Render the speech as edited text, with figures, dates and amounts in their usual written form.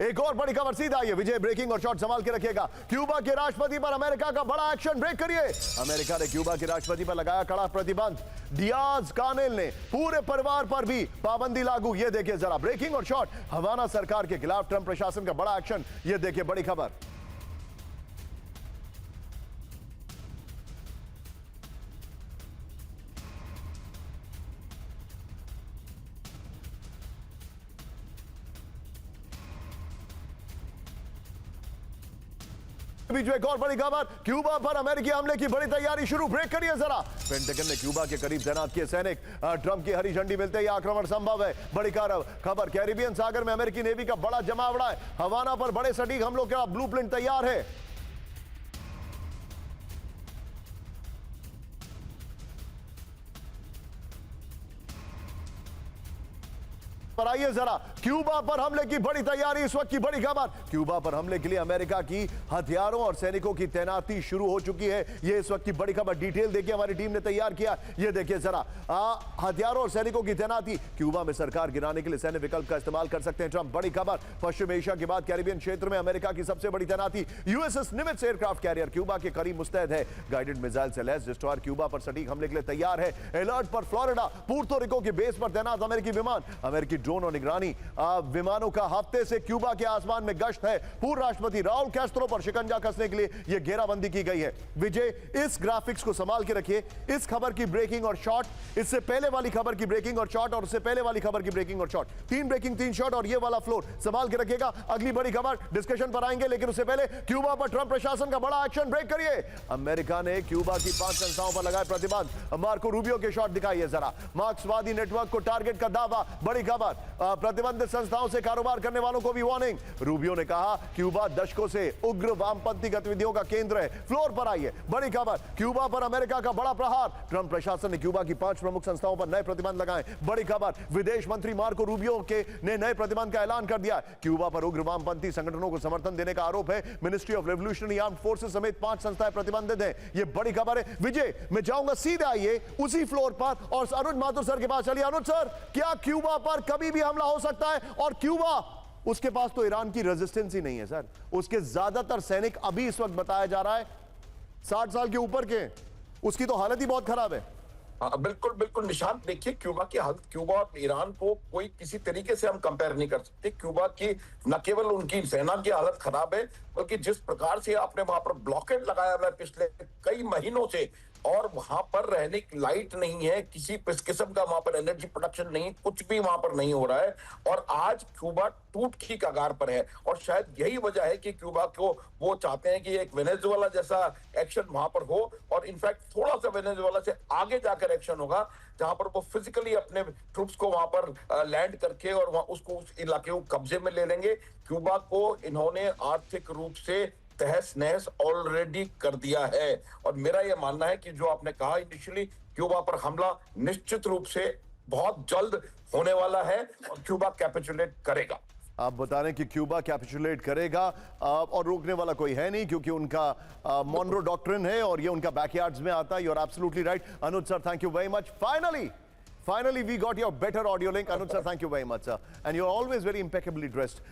एक और बड़ी खबर सीधा आई है विजय, ब्रेकिंग और शॉट संभाल के रखिएगा। क्यूबा के राष्ट्रपति पर अमेरिका का बड़ा एक्शन, ब्रेक करिए। अमेरिका ने क्यूबा के राष्ट्रपति पर लगाया कड़ा प्रतिबंध। डियाज कानेल ने पूरे परिवार पर भी पाबंदी लागू। ये देखिए जरा, ब्रेकिंग और शॉट। हवाना सरकार के खिलाफ ट्रंप प्रशासन का बड़ा एक्शन। ये देखिए बड़ी खबर। बीच में एक और बड़ी खबर, क्यूबा पर अमेरिकी हमले की बड़ी तैयारी शुरू, ब्रेक करिए जरा। पेंटागन ने क्यूबा के करीब तैनात किए सैनिक। ट्रंप की हरी झंडी मिलते ही आक्रमण संभव है। बड़ी खबर, कैरिबियन सागर में अमेरिकी नेवी का बड़ा जमावड़ा है। हवाना पर बड़े सटीक हमलों का ब्लूप्रिंट तैयार है। पर आइए जरा, क्यूबा पर हमले की बड़ी तैयारी, इस वक्त की बड़ी खबर। क्यूबा पर हमले के लिए अमेरिका की हथियारों और सैनिकों की तैनाती शुरू हो चुकी है। ये इस वक्त की बड़ी खबर। डिटेल देखिए, हमारी टीम ने तैयार किया। ये देखिए जरा, हथियारों और सैनिकों की तैनाती। क्यूबा में सरकार गिराने के लिए सैन्य विकल्प का इस्तेमाल कर सकते हैं ट्रंप। बड़ी खबर, पश्चिम एशिया के बाद कैरिबियन क्षेत्र में अमेरिका की सबसे बड़ी तैनाती। यूएसएस निमित्ज एयरक्राफ्ट कैरियर क्यूबा के करीब मुस्तैद है। गाइडेड मिसाइल से लैस डिस्ट्रॉयर क्यूबा पर सटीक हमले के लिए तैयार है। अलर्ट पर फ्लोरिडा, पुर्तो रिको के बेस पर तैनात अमेरिकी विमान। अमेरिकी ड्रोन और निगरानी विमानों का हफ्ते से क्यूबा के आसमान में गश्त है। पूर्व राष्ट्रपति राउल कैस्ट्रो पर शिकंजा कसने के लिए यह घेराबंदी की गई है। विजय, इस ग्राफिक्स को संभाल के रखिए। इस खबर की ब्रेकिंग और शॉट, इससे पहले वाली खबर की ब्रेकिंग और शॉट, और उससे पहले वाली खबर की ब्रेकिंग और शॉट। 3 ब्रेकिंग 3 शॉट और ये वाला फ्लोर संभाल के रखिएगा। अगली बड़ी खबर डिस्कशन पर आएंगे, लेकिन उससे पहले क्यूबा पर ट्रंप प्रशासन का बड़ा एक्शन, ब्रेक करिए। अमेरिका ने क्यूबा की 5 संस्थाओं पर लगाए प्रतिबंध। मार्को रूबियो के शॉट दिखाइए जरा। मार्क्सवादी नेटवर्क को टारगेट का दावा। बड़ी खबर, प्रतिबंधित संस्थाओं से कारोबार करने वालों को भी वार्निंग। रूबियो ने कहा क्यूबा दशकों से उग्र वामपंथी गतिविधियों का केंद्र है। फ्लोर पर आइए, बड़ी खबर, क्यूबा पर अमेरिका का बड़ा प्रहार। ट्रंप प्रशासन ने क्यूबा की 5 प्रमुख संस्थाओं पर नए प्रतिबंध लगाए। बड़ी खबर, विदेश मंत्री मार्को रूबियो ने नए प्रतिबंध का ऐलान कर दिया। क्यूबा पर उग्र वामपंथी संगठनों को समर्थन देने का आरोप है। Ministry of revolutionary armed forces समेत 5 संस्थाएं प्रतिबंधित हैं। यह बड़ी खबर है। विजय, मैं जाऊंगा सीधे, आइए उसी फ्लोर पर और अनुज माथुर सर के पास चलिए। अनुज सर, क्या क्यूबा पर कभी भी हमला हो सकता है? और क्यूबा, उसके पास तो ईरान की रेजिस्टेंस ही नहीं है सर। उसके ज्यादातर सैनिक अभी इस वक्त बताया जा रहा है 60 साल के ऊपर के, उसकी तो हालत ही बहुत खराब है। बिल्कुल बिल्कुल निशांत, देखिए क्यूबा की हालत, क्यूबा और ईरान को कोई किसी तरीके से हम कंपेयर नहीं कर सकते। क्यूबा की न केवल उनकी सेना की हालत खराब है, बल्कि जिस प्रकार से आपने वहां पर ब्लॉकेड लगाया हुआ है पिछले कई महीनों से, और वहां पर रहने की लाइट नहीं है, किसी किस्म का वहां पर एनर्जी प्रोडक्शन नहीं, कुछ भी वहां पर नहीं हो रहा है। और आज क्यूबा टूट की कगार पर है, और शायद यही वजह है कि क्यूबा को वो चाहते हैं कि एक वेनेजुएला जैसा एक्शन वहां पर हो, और इनफैक्ट थोड़ा सा वेनेजुएला से आगे जाकर एक्शन होगा, जहां पर वो फिजिकली अपने ट्रूप्स को वहां पर लैंड करके और वहां उसको उस इलाके को कब्जे में ले लेंगे। क्यूबा को इन्होंने आर्थिक रूप से तहस नहस ऑलरेडी कर दिया है, और मेरा यह मानना है कि जो आपने कहा इनिशियली, क्यूबा पर हमला निश्चित रूप से बहुत जल्द होने वाला है और क्यूबा कैपिचुलेट करेगा। आप बता रहे हैं कि क्यूबा कैपिचुलेट करेगा और रोकने वाला कोई है नहीं, क्योंकि उनका मॉनरो डॉक्ट्रिन है और ये उनका बैकयार्ड्स में आता है। You are absolutely right Anuj sir, thank you very much. Finally we got your better audio link. Anuj sir, thank you very much sir, and you're always very impeccably dressed.